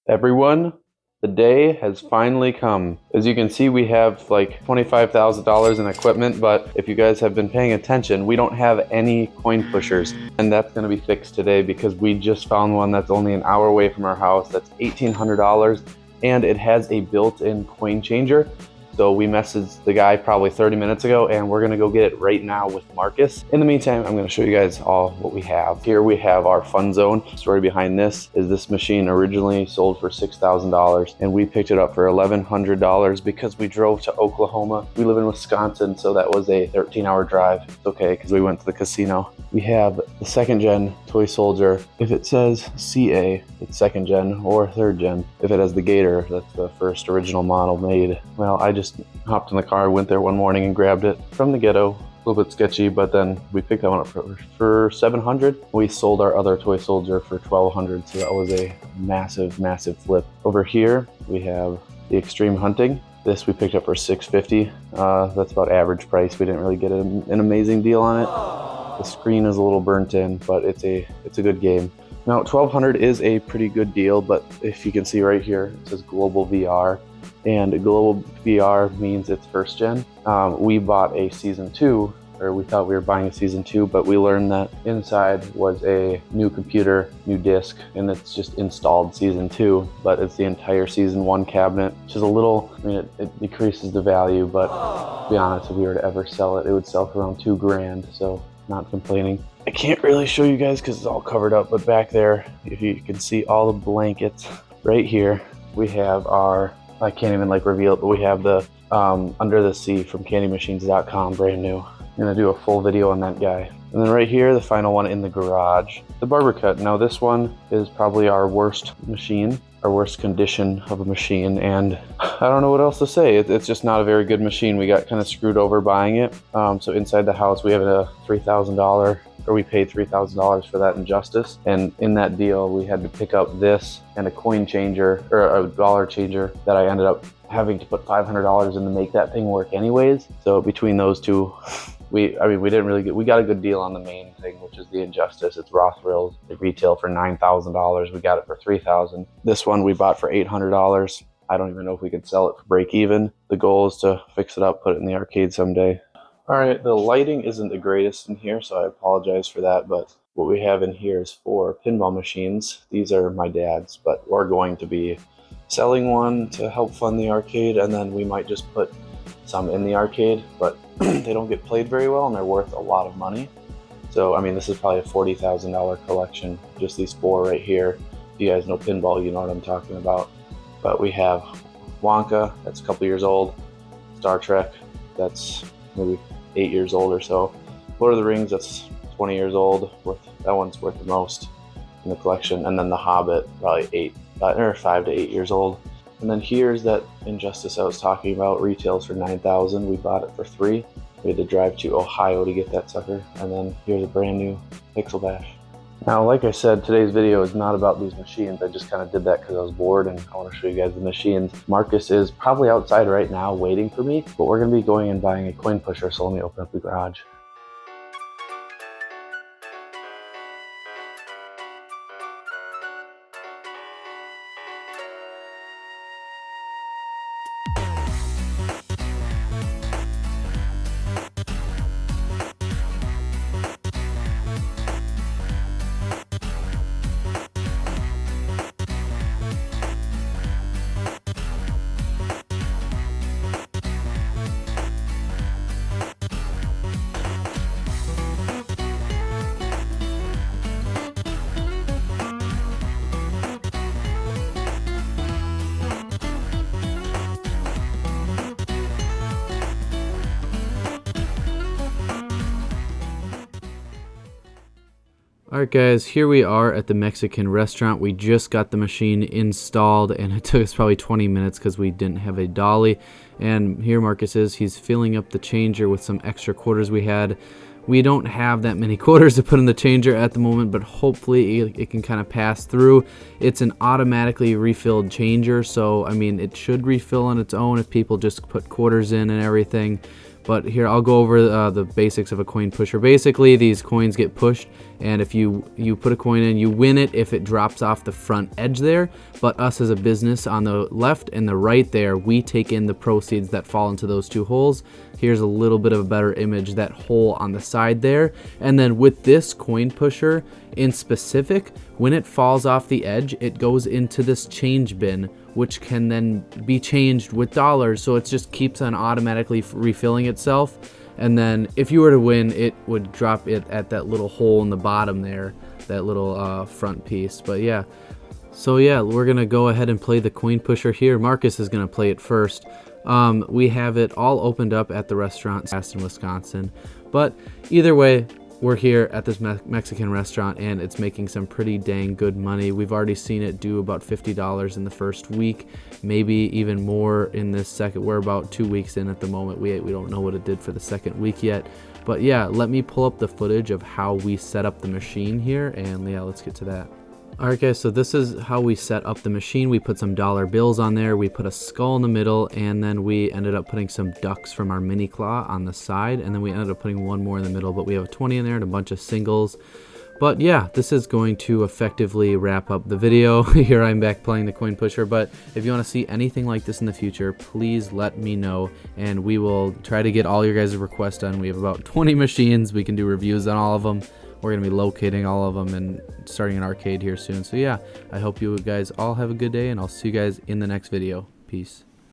Everyone, the day has finally come. As you can see, we have like $25,000 in equipment, but if you guys have been paying attention, we don't have any coin pushers. And that's gonna be fixed today because we just found one that's only an hour away from our house. That's $1,800 and it has a built-in coin changer. So we messaged the guy probably 30 minutes ago and we're gonna go get it right now with Marcus. In the meantime, I'm gonna show you guys all what we have. Here we have our fun zone. The story behind this is this machine originally sold for $6,000 and we picked it up for $1,100 because we drove to Oklahoma. We live in Wisconsin, so that was a 13-hour drive. It's okay because we went to the casino. We have the second gen toy soldier. If it says CA, it's second gen, or third gen. If it has the Gator, that's the first original model made. Well, I just hopped in the car, went there one morning and grabbed it from the ghetto. A little bit sketchy, but then we picked that one up for $700. We sold our other toy soldier for $1,200, so that was a massive flip. Over here we have the Extreme Hunting. This we picked up for $650. That's about average price. We didn't really get an amazing deal on it. The screen is a little burnt in, but it's a good game. Now $1,200 is a pretty good deal, but if you can see right here, it says Global VR. And Global VR means it's first gen. We bought a season 2, or we thought we were buying a season 2, but we learned that inside was a new computer, new disc, and it's just installed season 2, but it's the entire season 1 cabinet, which is a little, I mean, it decreases the value, but to be honest, if we were to ever sell it, it would sell for around $2,000, so not complaining. I can't really show you guys because it's all covered up, but back there, if you can see all the blankets, right here, we have our, I can't even like reveal it, but we have the Under the Sea from candymachines.com, brand new. I'm gonna do a full video on that guy. And then right here, the final one in the garage, the barber cut. Now this one is probably our worst machine, our worst condition of a machine, and I don't know what else to say. It's just not a very good machine. We got kind of screwed over buying it. So inside the house, we have a $3,000, or we paid $3,000 for that in Justice. And in that deal, we had to pick up this and a coin changer, or a dollar changer, that I ended up having to put $500 in to make that thing work anyways. So between those two, we didn't really we got a good deal on the main thing, which is the Injustice. It's raw thrills. They retail for $9,000. We got it for $3,000. This one we bought for $800. I don't even know if we could sell it for break even. The goal is to fix it up, put it in the arcade someday. All right, the lighting isn't the greatest in here, so I apologize for that, but what we have in here is 4 pinball machines. These are my dad's, but we're going to be selling one to help fund the arcade, and then we might just put some in the arcade, but they don't get played very well and they're worth a lot of money. So, I mean, this is probably a $40,000 collection, just these 4 right here. If you guys know pinball, you know what I'm talking about. But we have Wonka, that's a couple years old. Star Trek, that's maybe 8 years old or so. Lord of the Rings, that's 20 years old. That one's worth the most in the collection. And then The Hobbit, probably 5 to 8 years old. And then here's that Injustice I was talking about, retails for $9,000. We bought it for $3,000. We had to drive to Ohio to get that sucker. And then here's a brand new Pixel Bash. Now, like I said, today's video is not about these machines. I just kind of did that because I was bored and I want to show you guys the machines. Marcus is probably outside right now waiting for me, but we're going to be going and buying a coin pusher, so let me open up the garage. Alright guys, here we are at the Mexican restaurant. We just got the machine installed and it took us probably 20 minutes because we didn't have a dolly. And here Marcus is, he's filling up the changer with some extra quarters we had. We don't have that many quarters to put in the changer at the moment, but hopefully it can kind of pass through. It's an automatically refilled changer, so I mean it should refill on its own if people just put quarters in and everything. But here, I'll go over the basics of a coin pusher. Basically, these coins get pushed, and if you put a coin in, you win it if it drops off the front edge there. But us as a business, on the left and the right there, we take in the proceeds that fall into those two holes. Here's a little bit of a better image, that hole on the side there. And then with this coin pusher in specific, when it falls off the edge, it goes into this change bin, which can then be changed with dollars. So it just keeps on automatically refilling itself. And then if you were to win, it would drop it at that little hole in the bottom there, that little front piece. But yeah, so yeah, we're gonna go ahead and play the coin pusher here. Marcus is gonna play it first. We have it all opened up at the restaurant in Wisconsin, but either way, we're here at this Mexican restaurant, and it's making some pretty dang good money. We've already seen it do about $50 in the first week, maybe even more in this second. We're about 2 weeks in at the moment. We don't know what it did for the second week yet, but yeah, let me pull up the footage of how we set up the machine here, and yeah, let's get to that. Alright guys, so this is how we set up the machine. We put some dollar bills on there, we put a skull in the middle, and then we ended up putting some ducks from our mini claw on the side, and then we ended up putting one more in the middle, but we have a 20 in there and a bunch of singles. But yeah, this is going to effectively wrap up the video. Here I'm back playing the coin pusher, but if you want to see anything like this in the future, please let me know, and we will try to get all your guys' requests done. We have about 20 machines, we can do reviews on all of them. We're going to be locating all of them and starting an arcade here soon. So yeah, I hope you guys all have a good day, and I'll see you guys in the next video. Peace.